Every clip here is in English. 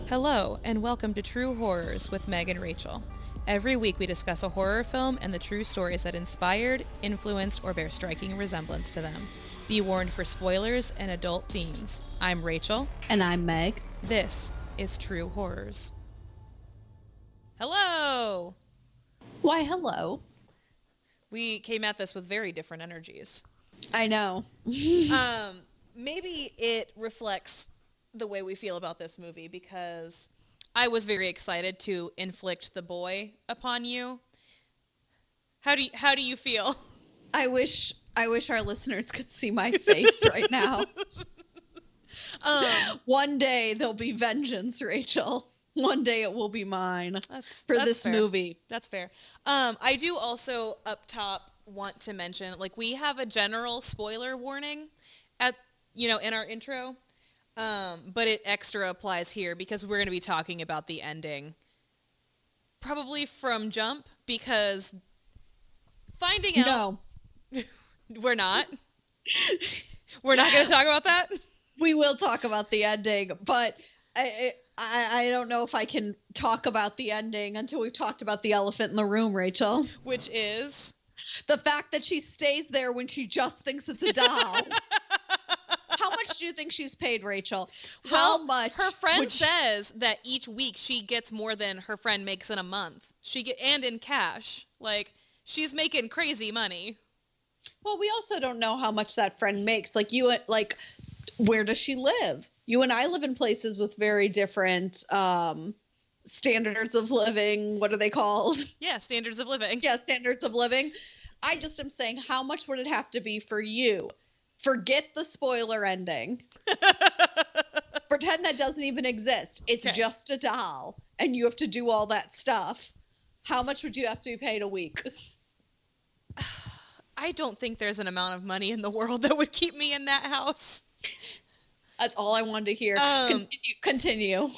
Hello, and welcome to True Horrors with Meg and Rachel. Every week we discuss a horror film and the true stories that inspired, influenced, or bear striking resemblance to them. Be warned for spoilers and adult themes. I'm Rachel. And I'm Meg. This is True Horrors. Hello! Why, hello. We came at this with very different energies. I know. Maybe it reflects the way we feel about this movie because I was very excited to inflict the boy upon you. How do you feel? I wish our listeners could see my face right now. One day there'll be vengeance, Rachel. One day it will be mine That's this fair. movie. That's fair. I do also up top want to mention, like, we have a general spoiler warning in our intro. But it extra applies here because we're going to be talking about the ending. Probably from jump, because finding out... No. We're not? We're not going to talk about that? We will talk about the ending, but I don't know if I can talk about the ending until we've talked about the elephant in the room, Rachel. Which is? The fact that she stays there when she just thinks it's a doll. How much do you think she's paid, Rachel? How much? Her friend says that each week she gets more than her friend makes in a month. And in cash. Like, she's making crazy money. Well, we also don't know how much that friend makes. Where does she live? You and I live in places with very different standards of living. What are they called? Yeah, standards of living. Yeah, standards of living. I just am saying, how much would it have to be for you? Forget the spoiler ending. Pretend that doesn't even exist. It's just a doll, and you have to do all that stuff. How much would you have to be paid a week? I don't think there's an amount of money in the world that would keep me in that house. That's all I wanted to hear. Continue.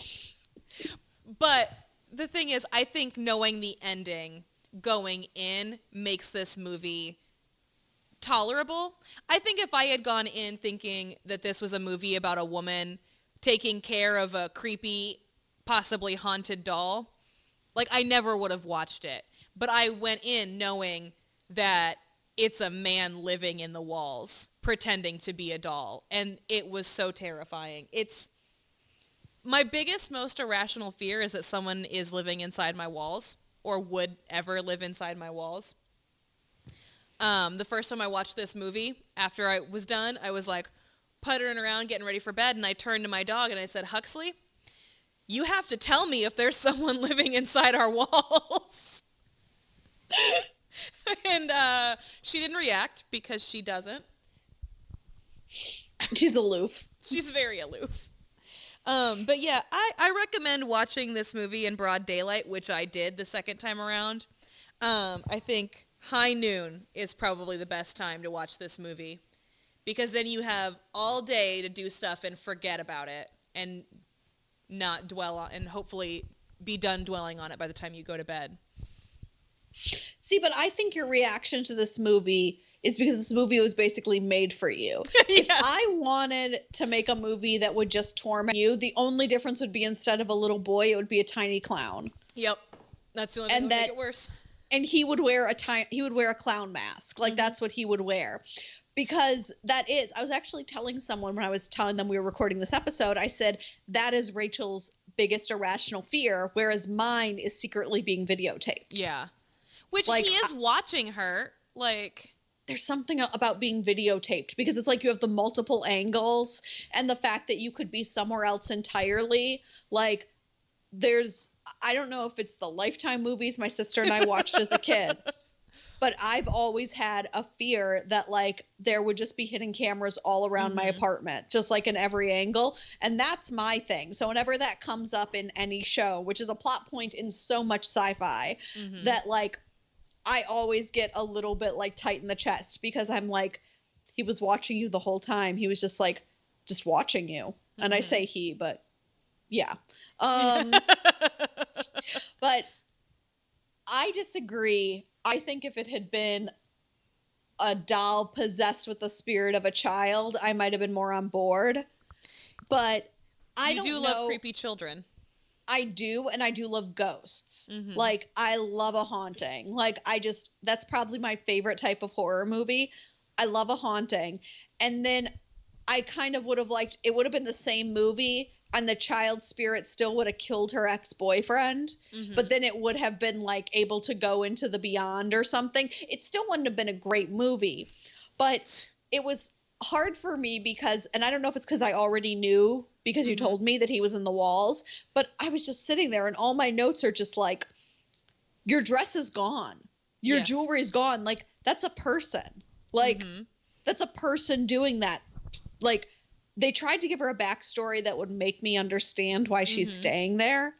But the thing is, I think knowing the ending going in makes this movie tolerable. I think if I had gone in thinking that this was a movie about a woman taking care of a creepy, possibly haunted doll, like, I never would have watched it. But I went in knowing that it's a man living in the walls, pretending to be a doll. And it was so terrifying. It's my biggest, most irrational fear is that someone is living inside my walls or would ever live inside my walls. The first time I watched this movie, after I was done, I was like puttering around getting ready for bed, and I turned to my dog and I said, "Huxley, you have to tell me if there's someone living inside our walls." And she didn't react because she doesn't. She's aloof. She's very aloof. But yeah, I recommend watching this movie in broad daylight, which I did the second time around. I think high noon is probably the best time to watch this movie because then you have all day to do stuff and forget about it and not dwell on, and hopefully be done dwelling on it by the time you go to bed. See, but I think your reaction to this movie is because this movie was basically made for you. Yes. If I wanted to make a movie that would just torment you, the only difference would be instead of a little boy, it would be a tiny clown. Yep. That's the only thing that would make it worse. And he would wear a clown mask. Like, that's what he would wear. Because I was actually telling someone when I was telling them we were recording this episode, I said, that is Rachel's biggest irrational fear, whereas mine is secretly being videotaped. Yeah. Which, like, he is watching her, like... There's something about being videotaped, because it's like you have the multiple angles, and the fact that you could be somewhere else entirely. Like, I don't know if it's the Lifetime movies my sister and I watched as a kid, but I've always had a fear that, like, there would just be hidden cameras all around my apartment, just like in every angle. And that's my thing. So whenever that comes up in any show, which is a plot point in so much sci-fi, that, like, I always get a little bit, like, tight in the chest because I'm like, he was watching you the whole time. He was just, like, just watching you. And I say he, but yeah. But I disagree. I think if it had been a doll possessed with the spirit of a child, I might have been more on board. But I don't know. You do love creepy children. I do, and I do love ghosts. Mm-hmm. Like, I love a haunting. Like, that's probably my favorite type of horror movie. I love a haunting. And then I kind of would have liked, it would have been the same movie, and the child spirit still would have killed her ex-boyfriend, but then it would have been, like, able to go into the beyond or something. It still wouldn't have been a great movie, but it was hard for me because, and I don't know if it's because I already knew because you told me that he was in the walls, but I was just sitting there and all my notes are just like, your dress is gone. Your jewelry is gone. Like, that's a person. Like, that's a person doing that. Like, they tried to give her a backstory that would make me understand why she's staying there.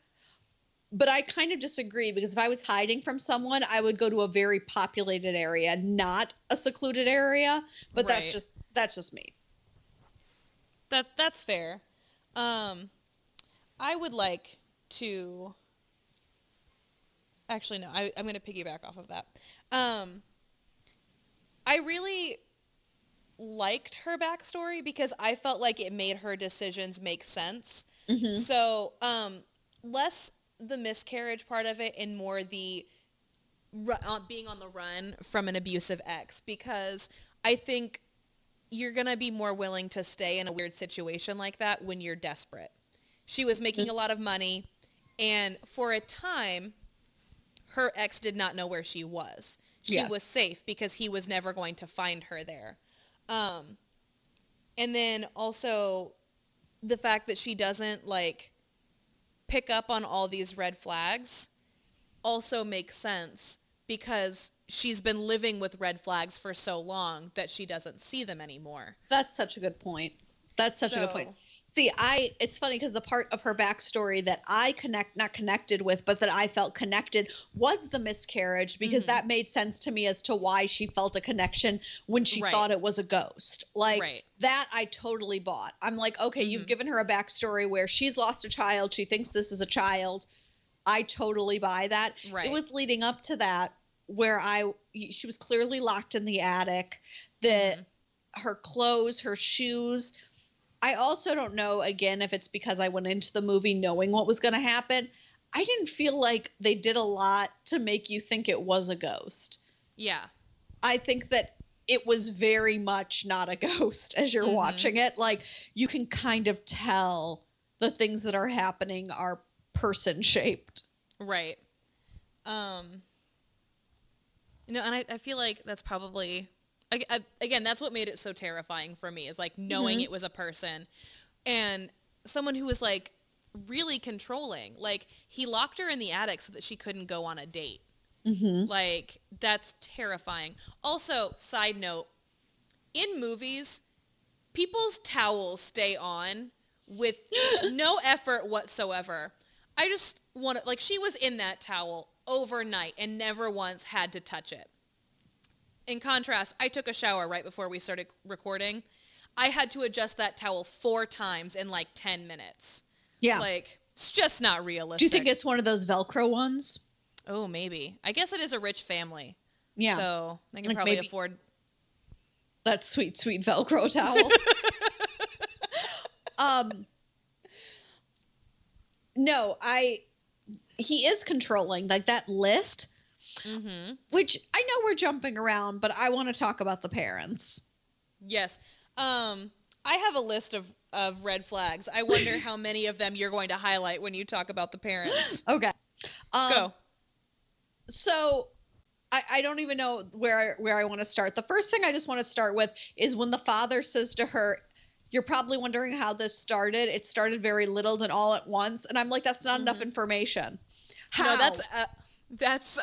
But I kind of disagree, because if I was hiding from someone, I would go to a very populated area, not a secluded area. But Right. that's just me. That's fair. I would like to. Actually, no. I'm going to piggyback off of that. I really liked her backstory because I felt like it made her decisions make sense. So, less the miscarriage part of it and more the being on the run from an abusive ex, because I think you're going to be more willing to stay in a weird situation like that when you're desperate. She was making a lot of money, and for a time, her ex did not know where she was. She was safe because he was never going to find her there. And then also the fact that she doesn't, like, pick up on all these red flags also makes sense because she's been living with red flags for so long that she doesn't see them anymore. That's such a good point. That's such a good point. See, it's funny because the part of her backstory that I not connected with, but that I felt connected was the miscarriage, because that made sense to me as to why she felt a connection when she thought it was a ghost. Like, that I totally bought. I'm like, okay, you've given her a backstory where she's lost a child. She thinks this is a child. I totally buy that. It was leading up to that where she was clearly locked in the attic. Her clothes, her shoes. I also don't know, again, if it's because I went into the movie knowing what was going to happen. I didn't feel like they did a lot to make you think it was a ghost. Yeah. I think that it was very much not a ghost as you're watching it. Like, you can kind of tell the things that are happening are person-shaped. Right. And I feel like that's probably... Again, that's what made it so terrifying for me, is like knowing it was a person and someone who was like really controlling. Like, he locked her in the attic so that she couldn't go on a date. Like, that's terrifying. Also, side note, in movies, people's towels stay on with no effort whatsoever. I just want to, like, she was in that towel overnight and never once had to touch it. In contrast, I took a shower right before we started recording. I had to adjust that towel 4 times in like 10 minutes. Yeah. Like, it's just not realistic. Do you think it's one of those Velcro ones? Oh, maybe. I guess it is a rich family. Yeah. So they can probably afford that sweet, sweet Velcro towel. No, he is controlling, like, that list. Which I know we're jumping around, but I want to talk about the parents. Yes. I have a list of red flags. I wonder how many of them you're going to highlight when you talk about the parents. Okay. Go. So I don't even know where I want to start. The first thing I just want to start with is when the father says to her, "You're probably wondering how this started. It started very little, then all at once." And I'm like, that's not enough information. How? No, that's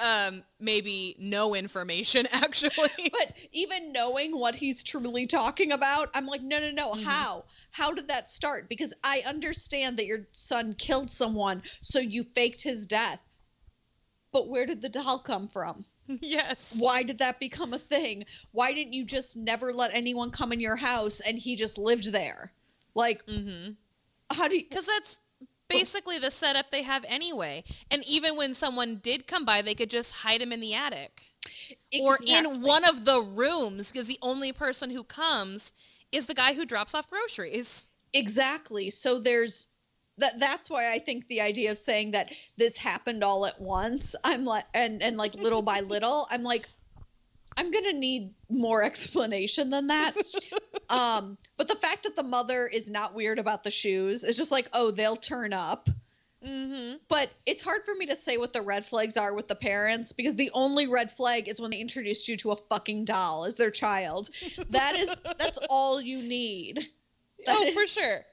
maybe no information, actually. But even knowing what he's truly talking about, I'm like, no. How did that start? Because I understand that your son killed someone, so you faked his death. But where did the doll come from? Yes. Why did that become a thing? Why didn't you just never let anyone come in your house and he just lived there? Like, how do you... Because that's basically the setup they have anyway. And even when someone did come by, they could just hide him in the attic. Exactly. Or in one of the rooms, because the only person who comes is the guy who drops off groceries. Exactly. So there's that's why I think the idea of saying that this happened all at once, I'm like, and like little by little, I'm like, I'm going to need more explanation than that. But the fact that the mother is not weird about the shoes is just like, oh, they'll turn up. Mm-hmm. But it's hard for me to say what the red flags are with the parents, because the only red flag is when they introduced you to a fucking doll as their child. That's all you need. For sure.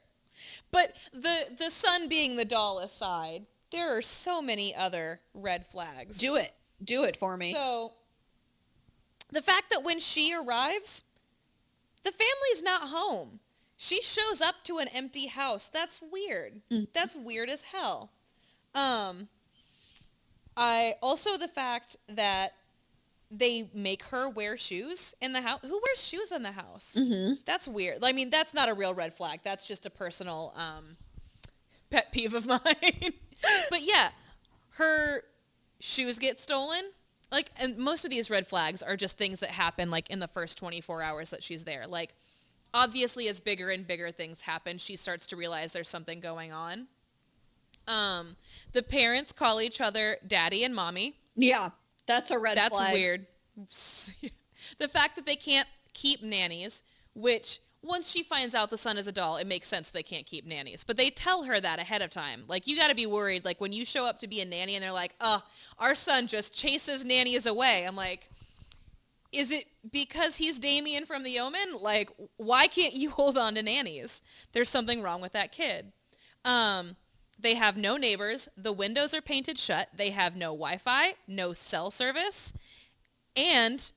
But the son being the doll aside, there are so many other red flags. Do it for me. So the fact that when she arrives, the family's not home. She shows up to an empty house. That's weird. Mm-hmm. That's weird as hell. I also, the fact that they make her wear shoes in the house. Who wears shoes in the house? Mm-hmm. That's weird. I mean, that's not a real red flag. That's just a personal pet peeve of mine. But yeah, her shoes get stolen. Like, and most of these red flags are just things that happen like in the first 24 hours that she's there. Like, obviously as bigger and bigger things happen, she starts to realize there's something going on. The parents call each other daddy and mommy. Yeah, that's a red flag. That's weird. The fact that they can't keep nannies, which once she finds out the son is a doll, it makes sense they can't keep nannies. But they tell her that ahead of time. Like, you got to be worried. Like, when you show up to be a nanny and they're like, oh, our son just chases nannies away. I'm like, is it because he's Damien from The Omen? Like, why can't you hold on to nannies? There's something wrong with that kid. They have no neighbors. The windows are painted shut. They have no Wi-Fi, no cell service. And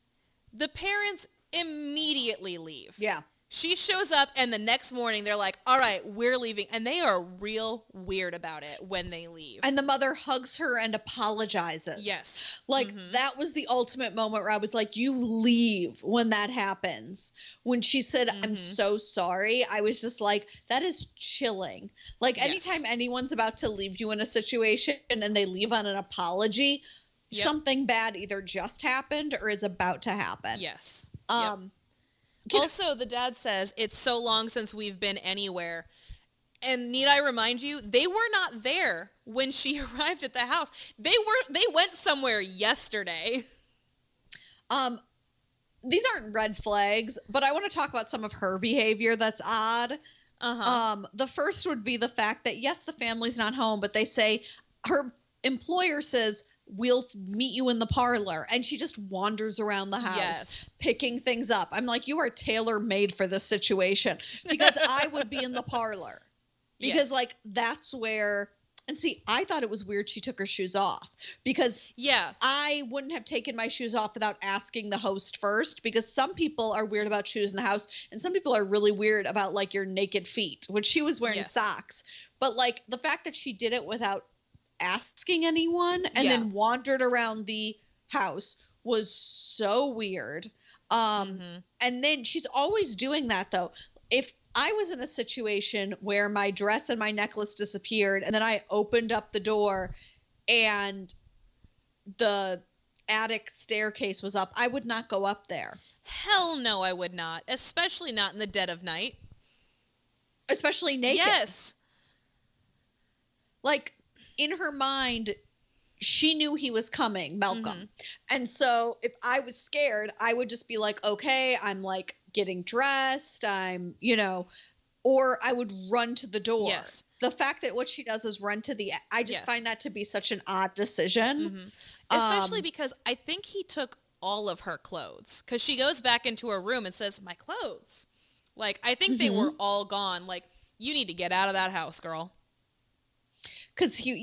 the parents immediately leave. Yeah. She shows up, and the next morning they're like, all right, we're leaving. And they are real weird about it when they leave. And the mother hugs her and apologizes. Yes. Like, that was the ultimate moment where I was like, you leave when that happens. When she said, I'm so sorry, I was just like, that is chilling. Like, anytime anyone's about to leave you in a situation and they leave on an apology, something bad either just happened or is about to happen. Yes. Also, the dad says, it's so long since we've been anywhere. And need I remind you, they were not there when she arrived at the house. They went somewhere yesterday. These aren't red flags, but I want to talk about some of her behavior that's odd. The first would be the fact that, yes, the family's not home, but they say, her employer says, we'll meet you in the parlor, and she just wanders around the house picking things up. I'm like, you are tailor-made for this situation, because I would be in the parlor, because like, that's where, and see, I thought it was weird she took her shoes off, because I wouldn't have taken my shoes off without asking the host first, because some people are weird about shoes in the house, and some people are really weird about like your naked feet, which she was wearing socks. But like, the fact that she did it without asking anyone and then wandered around the house was so weird. And then she's always doing that, though. If I was in a situation where my dress and my necklace disappeared and then I opened up the door and the attic staircase was up, I would not go up there. Hell no, I would not. Especially not in the dead of night. Especially naked. Yes. Like, in her mind, she knew he was coming, Malcolm. And so if I was scared, I would just be like, okay, I'm like getting dressed. I'm, or I would run to the door. Yes. The fact that what she does is run to I just find that to be such an odd decision. Especially because I think he took all of her clothes, because she goes back into her room and says, my clothes. Like, I think they were all gone. Like, you need to get out of that house, girl. Because he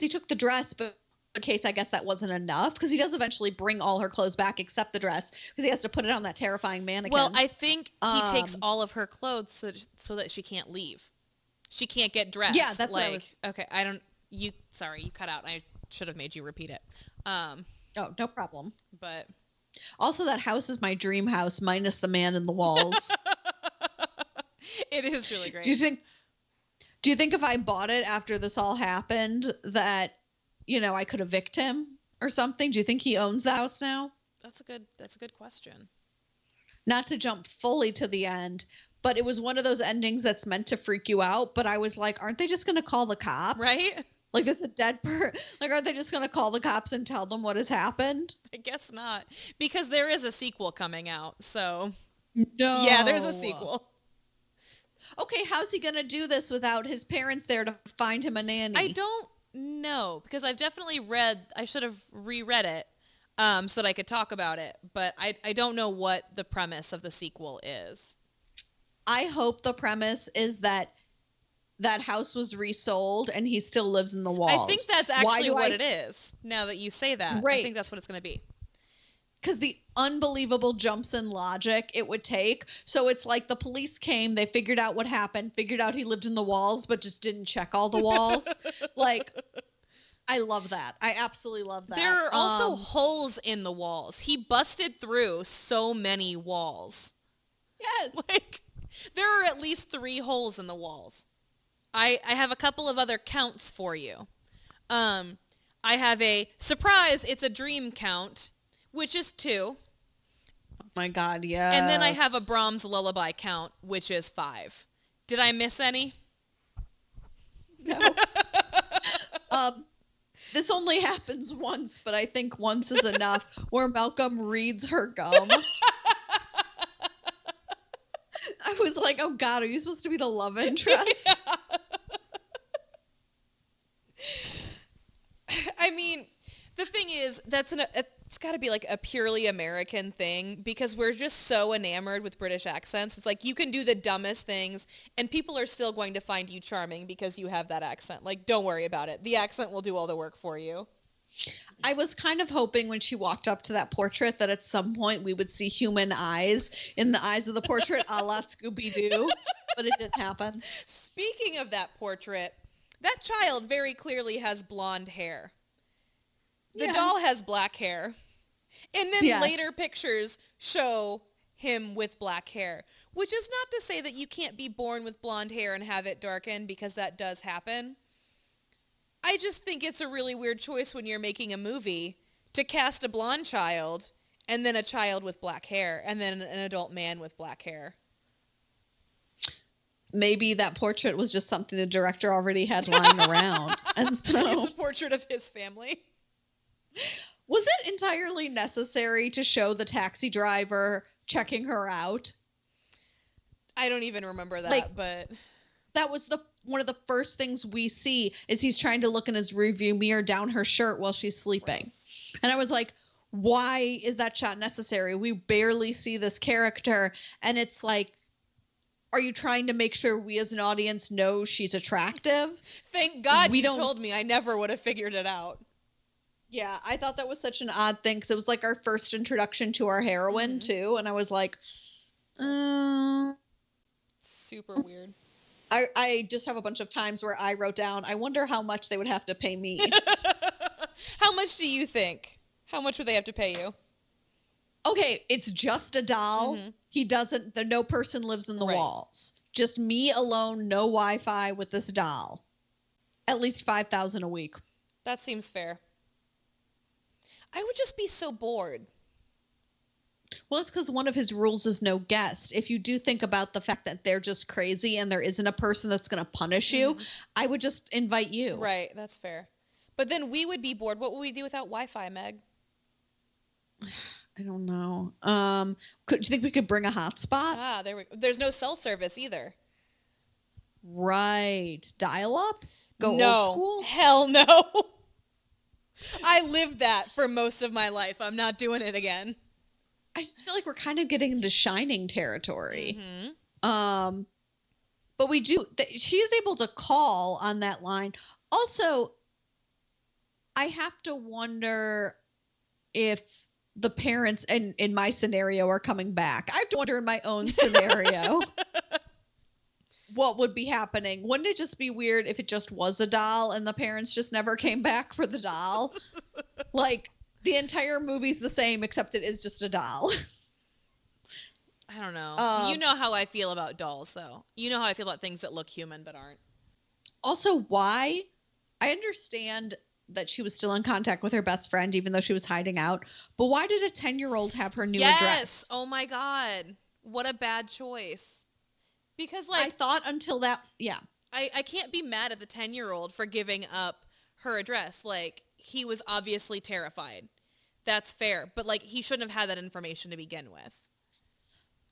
took the dress, but in case I guess that wasn't enough, because he does eventually bring all her clothes back except the dress, because he has to put it on that terrifying mannequin. Well, I think he takes all of her clothes so that she can't leave. She can't get dressed. Yeah, that's like, what I was... Okay, you cut out. I should have made you repeat it. Oh, no problem. But... Also, that house is my dream house, minus the man in the walls. It is really great. Do you think if I bought it after this all happened that, I could evict him or something? Do you think he owns the house now? That's a good question. Not to jump fully to the end, but it was one of those endings that's meant to freak you out. But I was like, aren't they just going to call the cops? Right? Like, this is a dead person. Like, aren't they just going to call the cops and tell them what has happened? I guess not. Because there is a sequel coming out, so... No. Yeah, there's a sequel. Okay, how's he going to do this without his parents there to find him a nanny? I don't know, because I've definitely I should have reread it so that I could talk about it, but I don't know what the premise of the sequel is. I hope the premise is that house was resold and he still lives in the walls. I think that's actually what it is, now that you say that. Right. I think that's what it's going to be. Because the unbelievable jumps in logic it would take. So it's like the police came, they figured out what happened, figured out he lived in the walls, but just didn't check all the walls. Like, I love that. I absolutely love that. There are also holes in the walls. He busted through so many walls. Yes. Like, there are at least 3 holes in the walls. I have a couple of other counts for you. I have a surprise, it's a dream count, which is 2. Oh my God, yes. And then I have a Brahms lullaby count, which is 5. Did I miss any? No. This only happens once, but I think once is enough, where Malcolm reads her gum. I was like, oh God, are you supposed to be the love interest? Yeah. I mean, the thing is, it's got to be like a purely American thing because we're just so enamored with British accents. It's like you can do the dumbest things and people are still going to find you charming because you have that accent. Like, don't worry about it. The accent will do all the work for you. I was kind of hoping when she walked up to that portrait that at some point we would see human eyes in the eyes of the portrait a la Scooby-Doo, but it didn't happen. Speaking of that portrait, that child very clearly has blonde hair. The doll has black hair. And then later pictures show him with black hair, which is not to say that you can't be born with blonde hair and have it darken because that does happen. I just think it's a really weird choice when you're making a movie to cast a blonde child and then a child with black hair and then an adult man with black hair. Maybe that portrait was just something the director already had lying around. And so it's a portrait of his family. Was it entirely necessary to show the taxi driver checking her out? I don't even remember that, but that was one of the first things we see is he's trying to look in his rearview mirror down her shirt while she's sleeping. Gross. And I was like, why is that shot necessary? We barely see this character. And it's like, are you trying to make sure we as an audience know she's attractive? Thank God you told me. I never would have figured it out. Yeah, I thought that was such an odd thing because it was like our first introduction to our heroine, too. And I was like, super weird. I just have a bunch of times where I wrote down, I wonder how much they would have to pay me. How much do you think? How much would they have to pay you? Okay, it's just a doll. Mm-hmm. No person lives in the walls. Just me alone, no Wi-Fi with this doll. At least $5,000 a week. That seems fair. I would just be so bored. Well, it's because one of his rules is no guest. If you do think about the fact that they're just crazy and there isn't a person that's going to punish you, I would just invite you. Right, that's fair. But then we would be bored. What would we do without Wi-Fi, Meg? I don't know. Do you think we could bring a hotspot? There's no cell service either. Right. Dial-up? Old school? Hell no. I lived that for most of my life. I'm not doing it again. I just feel like we're kind of getting into Shining territory. But we do. She is able to call on that line. Also, I have to wonder if the parents in my scenario are coming back. I have to wonder in my own scenario what would be happening. Wouldn't it just be weird if it just was a doll and the parents just never came back for the doll? Like, the entire movie's the same, except it is just a doll. I don't know. You know how I feel about dolls, though. You know how I feel about things that look human but aren't. Also, why? I understand that she was still in contact with her best friend, even though she was hiding out. But why did a 10-year-old have her new address? Oh my God. What a bad choice. Because, I like, thought until that, yeah. I can't be mad at the 10-year-old for giving up her address. Like, he was obviously terrified. That's fair. But, like, he shouldn't have had that information to begin with.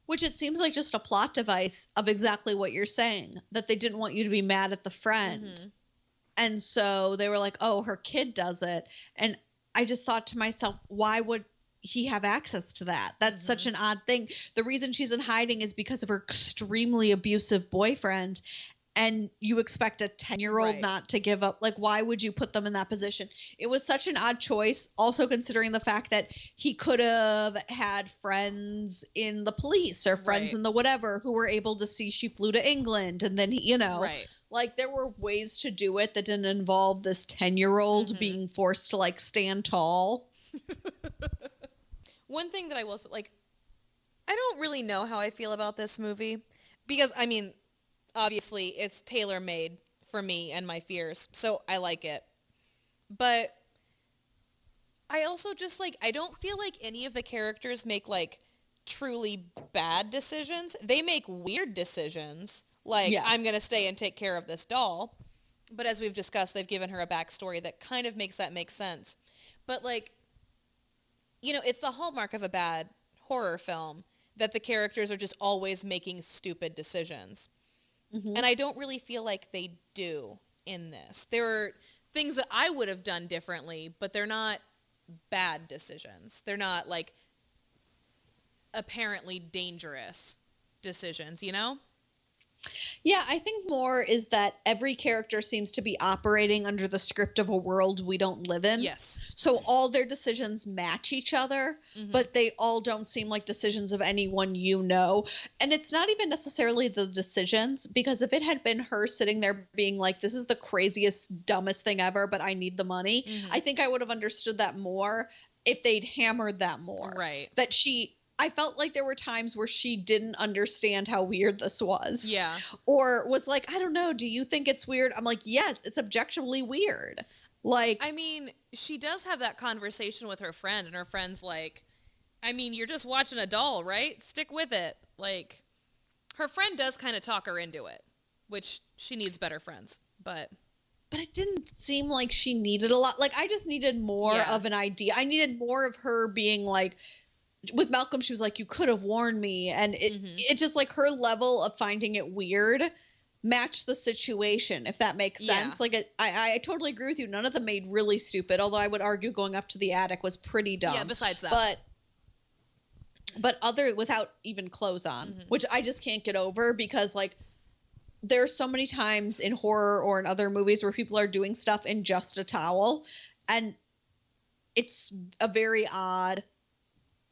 Which it seems like just a plot device of exactly what you're saying, that they didn't want you to be mad at the friend. Mm-hmm. And so they were like, oh, her kid does it. And I just thought to myself, why would he have access to that? That's Mm-hmm. such an odd thing. The reason she's in hiding is because of her extremely abusive boyfriend. And you expect a 10-year-old Right. not to give up. Like, why would you put them in that position? It was such an odd choice, also considering the fact that he could have had friends in the police or friends Right. in the whatever who were able to see she flew to England. And then, Right. like, there were ways to do it that didn't involve this 10-year-old Mm-hmm. being forced to, like, stand tall. One thing that I will say, like, I don't really know how I feel about this movie. Because, I mean, obviously, it's tailor-made for me and my fears. So I like it. But I also just, like, I don't feel like any of the characters make, like, truly bad decisions. They make weird decisions. Like, Yes. I'm going to stay and take care of this doll. But as we've discussed, they've given her a backstory that kind of makes that make sense. But, like, you know, it's the hallmark of a bad horror film that the characters are just always making stupid decisions. Mm-hmm. And I don't really feel like they do in this. There are things that I would have done differently, but they're not bad decisions. They're not, like, apparently dangerous decisions, you know? Yeah, I think more is that every character seems to be operating under the script of a world we don't live in. Yes. So all their decisions match each other, Mm-hmm. but they all don't seem like decisions of anyone you know. And it's not even necessarily the decisions, because if it had been her sitting there being like, this is the craziest, dumbest thing ever, but I need the money, Mm-hmm. I think I would have understood that more if they'd hammered that more. Right. That I felt like there were times where she didn't understand how weird this was. Yeah. Or was like, I don't know, do you think it's weird? I'm like, yes, it's objectively weird. Like, I mean, she does have that conversation with her friend, and her friend's like, I mean, you're just watching a doll, right? Stick with it. Like, her friend does kind of talk her into it, which she needs better friends. But it didn't seem like she needed a lot. Like, I just needed more Yeah. of an idea. I needed more of her being like, with Malcolm, she was like, you could have warned me. And it just, like, her level of finding it weird matched the situation, if that makes Yeah. sense. Like, I totally agree with you. None of them made really stupid, although I would argue going up to the attic was pretty dumb. yeah, besides that. But other, without even clothes on, Mm-hmm. which I just can't get over, because, like, there's so many times in horror or in other movies where people are doing stuff in just a towel, and it's a very odd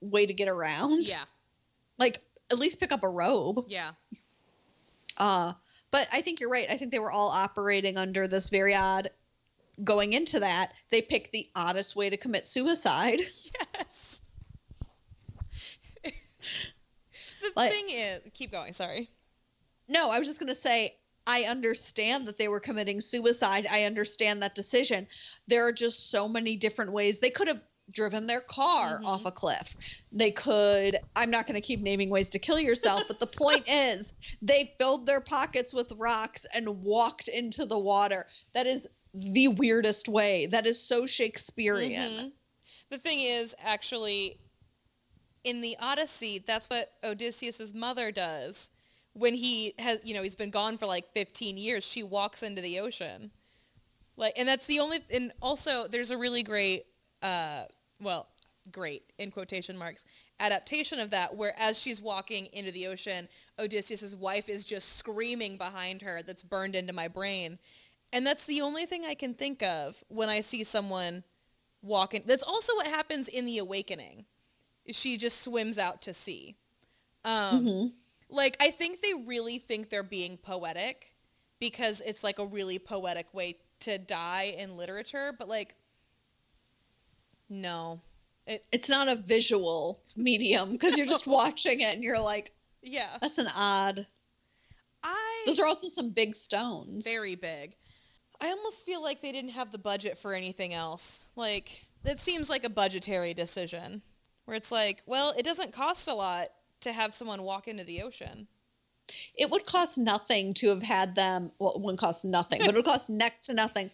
way to get around. Yeah. Like, at least pick up a robe. Yeah. But I think you're right. I think they were all operating under this very odd, going into that, they picked the oddest way to commit suicide. Yes. The Like- thing is, keep going, sorry. No, I was just going to say, I understand that they were committing suicide. I understand that decision. There are just so many different ways. They could have driven their car Mm-hmm. off a cliff. They could, I'm not going to keep naming ways to kill yourself, but the point is, they filled their pockets with rocks and walked into the water. That is the weirdest way. That is so Shakespearean. Mm-hmm. The thing is, actually, in the Odyssey, that's what Odysseus's mother does. When he has, he's been gone for like 15 years, she walks into the ocean. Like, and that's the only, and also there's a really great, great, in quotation marks, adaptation of that, where as she's walking into the ocean, Odysseus's wife is just screaming behind her. That's burned into my brain. And that's the only thing I can think of when I see someone walking. That's also what happens in The Awakening. She just swims out to sea. Like, I think they really think they're being poetic because it's like a really poetic way to die in literature. But, like, no. It's not a visual medium, because you're just watching it and you're like, Yeah. that's an odd. Those are also some big stones. Very big. I almost feel like they didn't have the budget for anything else. Like, it seems like a budgetary decision where it's like, well, it doesn't cost a lot to have someone walk into the ocean. It would cost nothing to have had them. Well, it wouldn't cost nothing, but it would cost next to nothing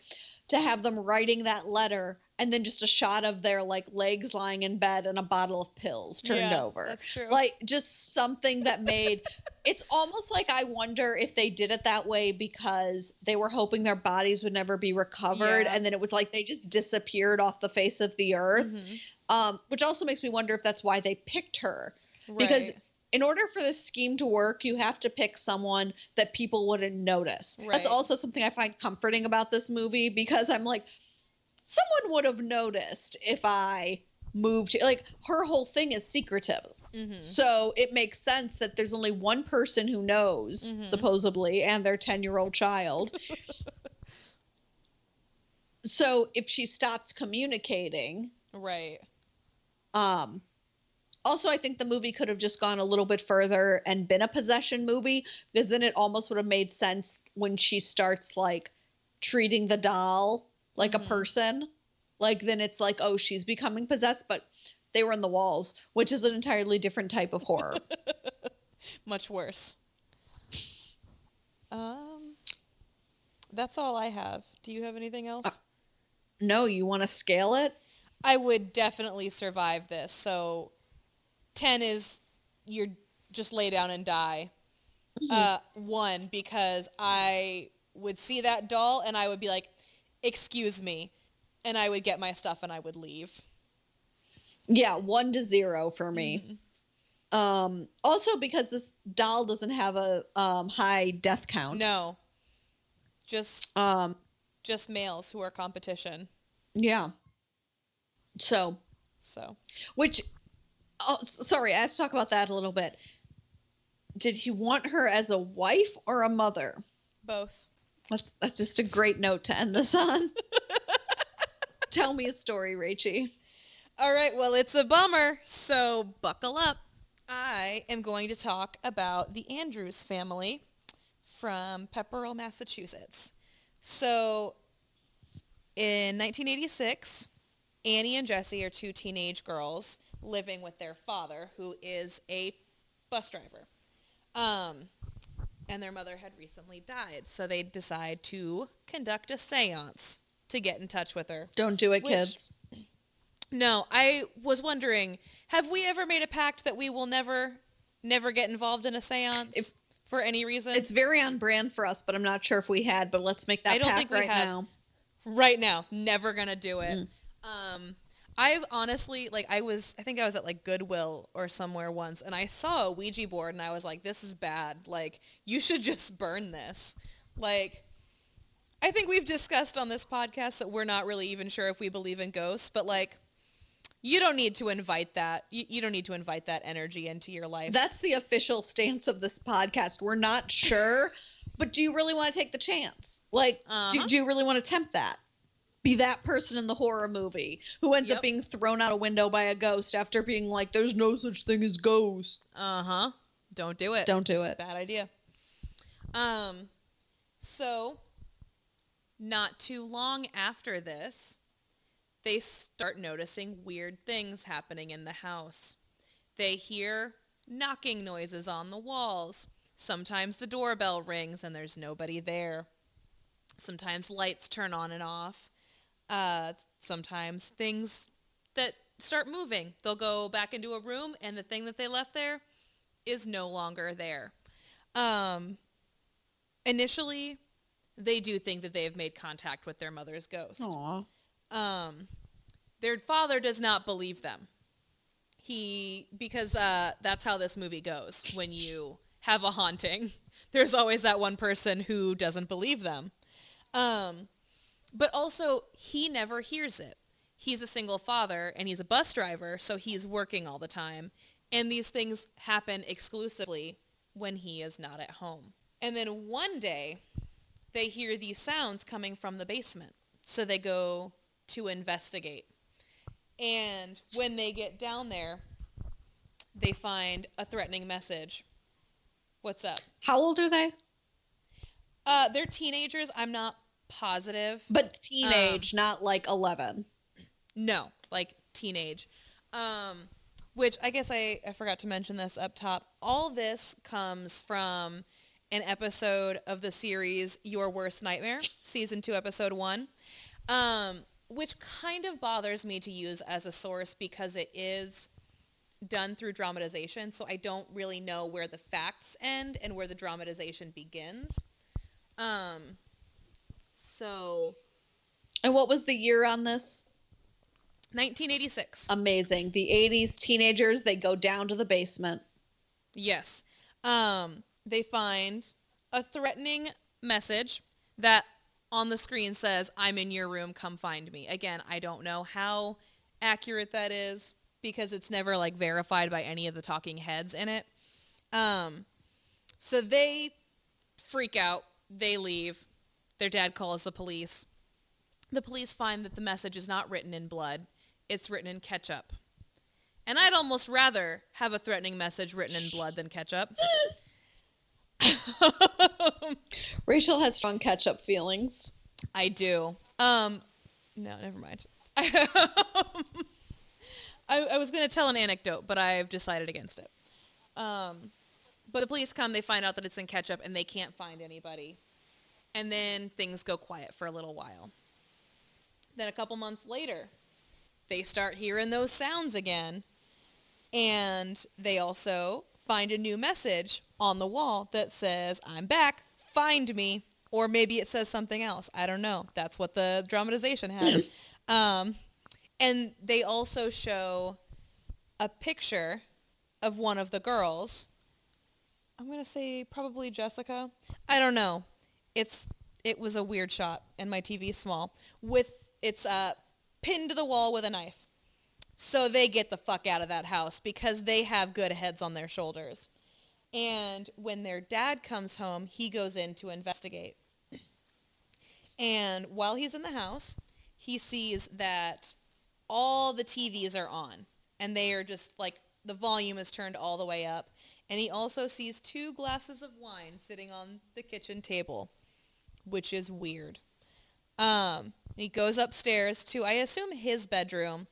to have them writing that letter and then just a shot of their like legs lying in bed and a bottle of pills turned over. That's true. Like just something that made it's almost like I wonder if they did it that way because they were hoping their bodies would never be recovered. Yeah. And then it was like they just disappeared off the face of the earth. Which also makes me wonder if that's why they picked her. Because in order for this scheme to work, you have to pick someone that people wouldn't notice. That's also something I find comforting about this movie because I'm like, someone would have noticed if I moved. Like, her whole thing is secretive. So it makes sense that there's only one person who knows, supposedly, and their 10-year-old child. So if she stopped communicating. Right. Also, I think the movie could have just gone a little bit further and been a possession movie, because then it almost would have made sense when she starts like treating the doll like a person. Like then it's like, oh, she's becoming possessed, but they were in the walls, which is an entirely different type of horror. Much worse. That's all I have. Do you have anything else? No, you want to scale it? I would definitely survive this. So 10 is you're just lay down and die. 1, because I would see that doll and I would be like, excuse me. And I would get my stuff and I would leave. Yeah, 1 to 0 for me. Also because this doll doesn't have a high death count. No. Just males who are competition. Yeah. So. Which, sorry, I have to talk about that a little bit. Did he want her as a wife or a mother? Both. That's just a great note to end this on. Tell me a story, Rachie. All right, well, it's a bummer, so buckle up. I am going to talk about the Andrews family from Pepperell, Massachusetts. So, in 1986, Annie and Jessie are 2 teenage girls living with their father, who is a bus driver. And their mother had recently died, so they decide to conduct a seance to get in touch with her. Don't do it, kids. No, I was wondering, have we ever made a pact that we will never get involved in a seance for any reason? It's very on brand for us, but I'm not sure if we had, but let's make that pact right now. Right now, never gonna do it. I've honestly, like, I think I was at, like, Goodwill or somewhere once, and I saw a Ouija board, and I was like, this is bad. Like, you should just burn this. Like, I think we've discussed on this podcast that we're not really even sure if we believe in ghosts, but, like, you don't need to invite that. You don't need to invite that energy into your life. That's the official stance of this podcast. We're not sure, but do you really want to take the chance? Like, do you really want to tempt that? Be that person in the horror movie who ends up being thrown out a window by a ghost after being like, there's no such thing as ghosts. Don't do it. Don't do it. Bad idea. So, not too long after this, they start noticing weird things happening in the house. They hear knocking noises on the walls. Sometimes the doorbell rings and there's nobody there. Sometimes lights turn on and off. Sometimes things that start moving. They'll go back into a room and the thing that they left there is no longer there. Initially, they do think that they have made contact with their mother's ghost. Aww. Their father does not believe them. Because that's how this movie goes. When you have a haunting, there's always that one person who doesn't believe them. But also, he never hears it. He's a single father, and he's a bus driver, so he's working all the time. And these things happen exclusively when he is not at home. And then one day, they hear these sounds coming from the basement. So they go to investigate. And when they get down there, they find a threatening message. What's up? How old are they? They're teenagers. I'm not positive. But teenage, not like 11. No, like teenage. Which I guess I forgot to mention this up top. All this comes from an episode of the series Your Worst Nightmare, season 2, episode 1, which kind of bothers me to use as a source because it is done through dramatization, so I don't really know where the facts end and where the dramatization begins. So... And what was the year on this? 1986. Amazing. The 80s teenagers, they go down to the basement. Yes. They find a threatening message that on the screen says, "I'm in your room, come find me." Again, I don't know how accurate that is because it's never like verified by any of the talking heads in it. So they freak out. They leave. Their dad calls the police. The police find that the message is not written in blood. It's written in ketchup. And I'd almost rather have a threatening message written in blood than ketchup. Rachael has strong ketchup feelings. I do. No, never mind. I was going to tell an anecdote, but I've decided against it. But the police come, they find out that it's in ketchup, and they can't find anybody. And then things go quiet for a little while. Then a couple months later, they start hearing those sounds again. And they also find a new message on the wall that says, "I'm back, find me." Or maybe it says something else. I don't know. That's what the dramatization had. And they also show a picture of one of the girls. I'm going to say probably Jessica. I don't know. It was a weird shot, and my TV's small. It's pinned to the wall with a knife. So they get the fuck out of that house because they have good heads on their shoulders. And when their dad comes home, he goes in to investigate. And while he's in the house, he sees that all the TVs are on. And they are just like, the volume is turned all the way up. And he also sees 2 glasses of wine sitting on the kitchen table, which is weird. He goes upstairs to, I assume, his bedroom.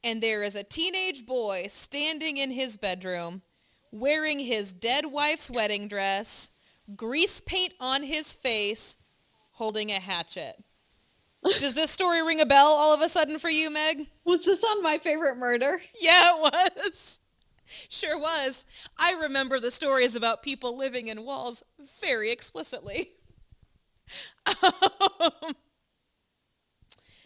And there is a teenage boy standing in his bedroom wearing his dead wife's wedding dress, grease paint on his face, holding a hatchet. Does this story ring a bell all of a sudden for you, Meg? Was this on My Favorite Murder? Yeah, it was. Sure was. I remember the stories about people living in walls very explicitly.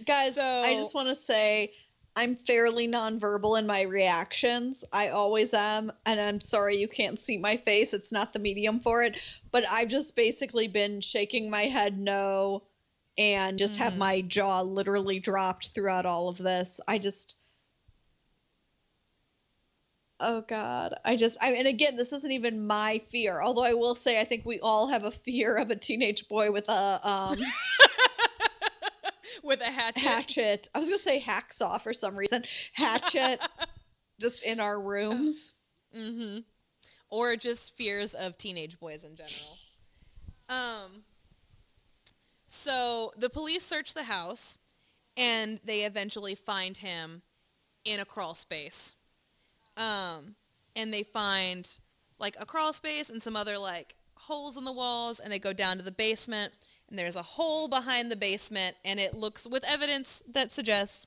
Guys, I just want to say I'm fairly nonverbal in my reactions. I always am, and I'm sorry you can't see my face. It's not the medium for it, but I've just basically been shaking my head no and just have my jaw literally dropped throughout all of this. Oh God. And again, this isn't even my fear, although I will say I think we all have a fear of a teenage boy with a with a hatchet. Hatchet. I was going to say hacksaw for some reason. Hatchet just in our rooms. Mm-hmm. Or just fears of teenage boys in general. So the police search the house, and they eventually find him in a crawl space. And they find like a crawl space and some other like holes in the walls, and they go down to the basement, and there's a hole behind the basement, and it looks with evidence that suggests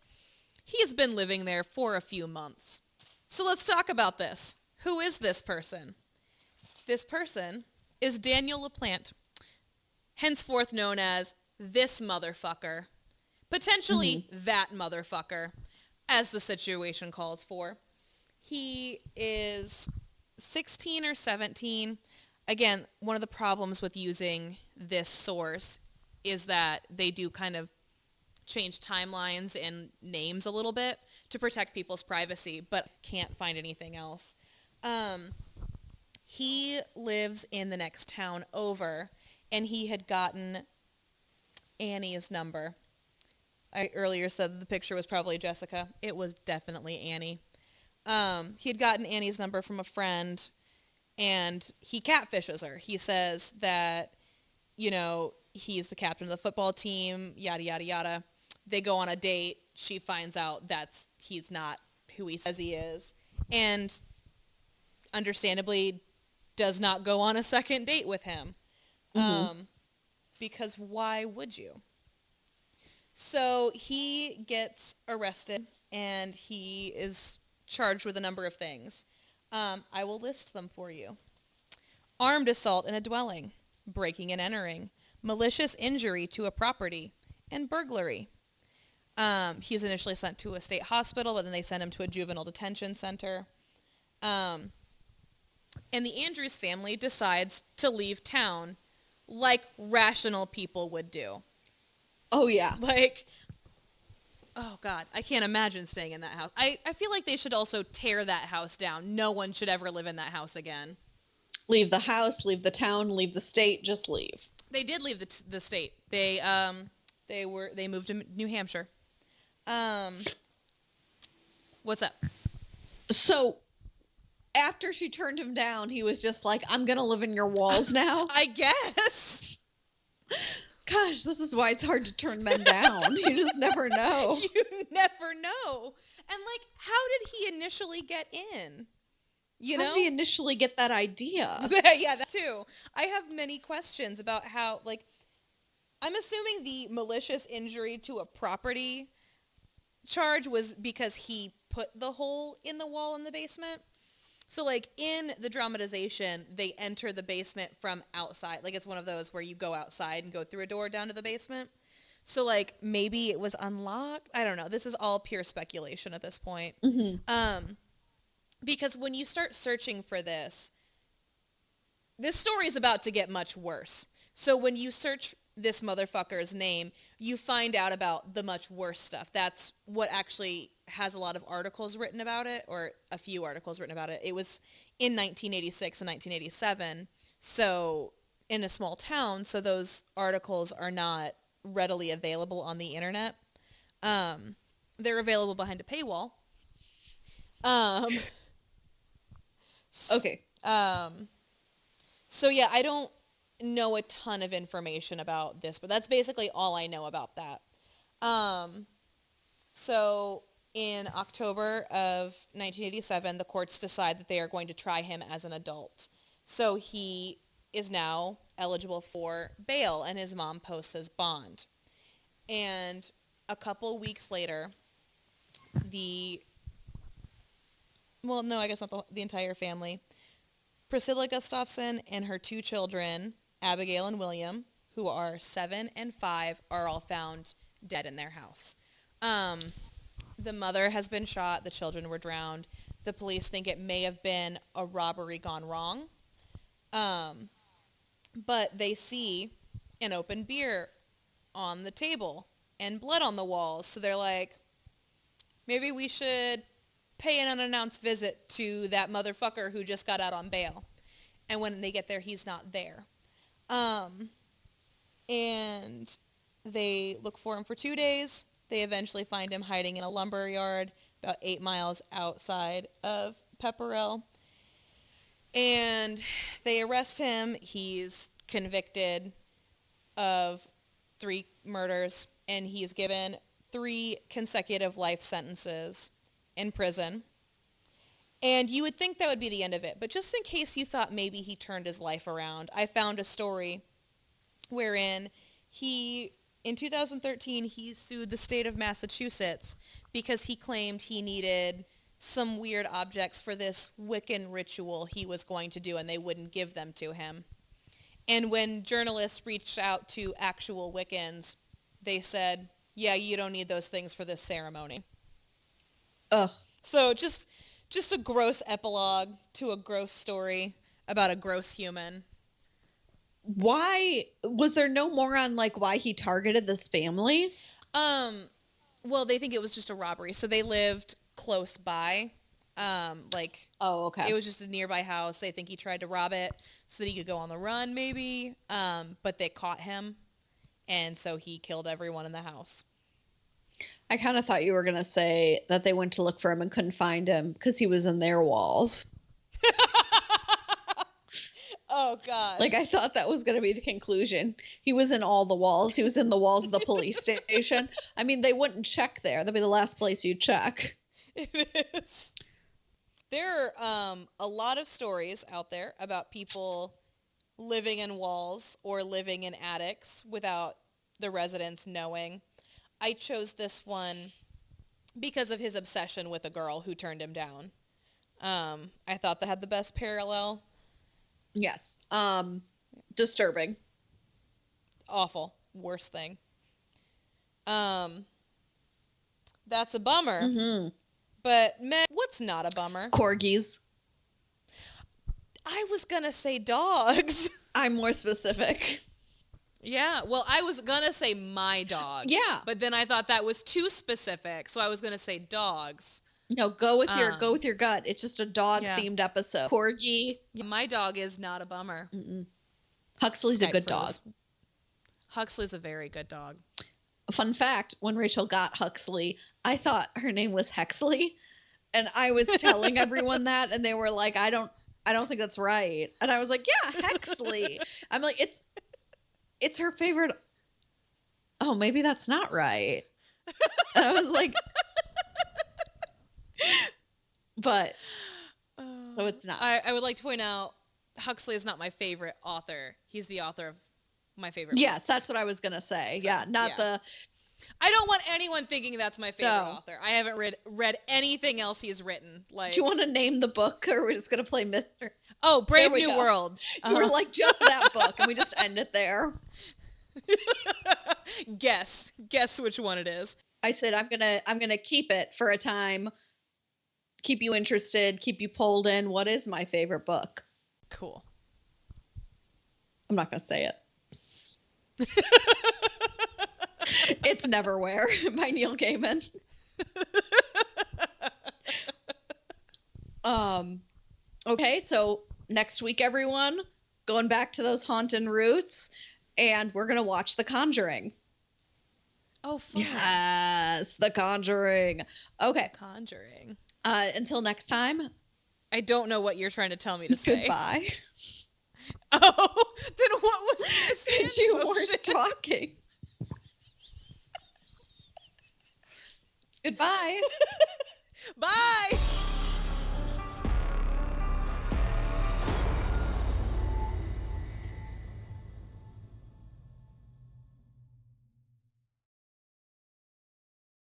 he's been living there for a few months. So let's talk about this. Who is this person? This person is Daniel LaPlante, henceforth known as this motherfucker, potentially that motherfucker, as the situation calls for. He is 16 or 17. Again, one of the problems with using this source is that they do kind of change timelines and names a little bit to protect people's privacy, but can't find anything else. He lives in the next town over, and he had gotten Annie's number. I earlier said that the picture was probably Jessica. It was definitely Annie. He had gotten Annie's number from a friend, and he catfishes her. He says that, he's the captain of the football team, yada, yada, yada. They go on a date. She finds out he's not who he says he is. and understandably does not go on a second date with him. Because why would you? So he gets arrested and he is charged with a number of things. I will list them for you. Armed assault in a dwelling, breaking and entering, malicious injury to a property, and burglary. He's initially sent to a state hospital, but then they send him to a juvenile detention center. And the Andrews family decides to leave town like rational people would do. Oh, yeah. Like, oh, God, I can't imagine staying in that house. I feel like they should also tear that house down. No one should ever live in that house again. Leave the house, leave the town, leave the state, just leave. They did leave the state. They moved to New Hampshire. What's up? So after she turned him down, he was just like, I'm going to live in your walls now. I guess. Gosh, this is why it's hard to turn men down. You just never know. You never know. And, like, how did he initially get in? How did he initially get that idea? Yeah, that too. I have many questions about how, like, I'm assuming the malicious injury to a property charge was because he put the hole in the wall in the basement. So, like, in the dramatization, they enter the basement from outside. Like, it's one of those where you go outside and go through a door down to the basement. So, like, maybe it was unlocked. I don't know. This is all pure speculation at this point. Because when you start searching for this story is about to get much worse. So when you search this motherfucker's name, you find out about the much worse stuff. That's what actually has a lot of articles written about it, or a few articles written about it. It was in 1986 and 1987, so in a small town, so those articles are not readily available on the internet. They're available behind a paywall. Okay. So yeah, I don't know a ton of information about this, but that's basically all I know about that. So in October of 1987, the courts decide that they are going to try him as an adult. So he is now eligible for bail, and his mom posts his bond. And a couple weeks later, I guess not the entire family. Priscilla Gustafson and her two children, Abigail and William, who are 7 and 5, are all found dead in their house. The mother has been shot. The children were drowned. The police think it may have been a robbery gone wrong. But they see an open beer on the table and blood on the walls. So they're like, maybe we should pay an unannounced visit to that motherfucker who just got out on bail. And when they get there, he's not there. And they look for him for 2 days. They eventually find him hiding in a lumber yard about 8 miles outside of Pepperell. And they arrest him. He's convicted of 3 murders, and he's given 3 consecutive life sentences in prison. And you would think that would be the end of it. But just in case you thought maybe he turned his life around, I found a story wherein in 2013, he sued the state of Massachusetts because he claimed he needed some weird objects for this Wiccan ritual he was going to do, and they wouldn't give them to him. And when journalists reached out to actual Wiccans, they said, yeah, you don't need those things for this ceremony. Ugh. So just a gross epilogue to a gross story about a gross human. Why was there no more on like why he targeted this family? Well, they think it was just a robbery. So they lived close by. Oh, okay. It was just a nearby house. They think he tried to rob it so that he could go on the run maybe. But they caught him. And so he killed everyone in the house. I kind of thought you were going to say that they went to look for him and couldn't find him because he was in their walls. Oh, God. Like, I thought that was going to be the conclusion. He was in all the walls. He was in the walls of the police station. I mean, they wouldn't check there. That'd be the last place you'd check. It is. There are a lot of stories out there about people living in walls or living in attics without the residents knowing. I chose this one because of his obsession with a girl who turned him down. I thought that had the best parallel. Yes. Disturbing. Awful. Worst thing. That's a bummer. Mm-hmm. But, man, what's not a bummer? Corgis. I was going to say dogs. I'm more specific. Yeah, well, I was going to say my dog. Yeah. But then I thought that was too specific, so I was going to say dogs. No, go with your gut. It's just a dog-themed episode. Corgi. Yeah, my dog is not a bummer. Mm-mm. Huxley's a good dog. Huxley's a very good dog. Fun fact, when Rachel got Huxley, I thought her name was Hexley, and I was telling everyone that, and they were like, I don't think that's right. And I was like, yeah, Hexley. I'm like, it's her favorite. Oh, maybe that's not right. And I was like, but so it's not. I would like to point out, Huxley is not my favorite author. He's the author of my favorite Yes, book. that's what I was going to say. So, yeah, not the... I don't want anyone thinking that's my favorite author. I haven't read anything else he's written. Like, do you want to name the book, or we're just going to play Mr.? Oh, Brave New World. You were like, just that book, and we just end it there. Guess which one it is. I said I'm gonna keep it for a time, keep you interested, keep you pulled in. What is my favorite book? Cool. I'm not gonna say it. It's Neverwhere by Neil Gaiman. Okay, so next week, everyone, going back to those haunted roots, and we're gonna watch The Conjuring. Oh, fun. Yes, The Conjuring. Okay. Conjuring. Until next time. I don't know what you're trying to tell me to say. Goodbye. Oh, then what was this? You weren't talking. Goodbye. Bye.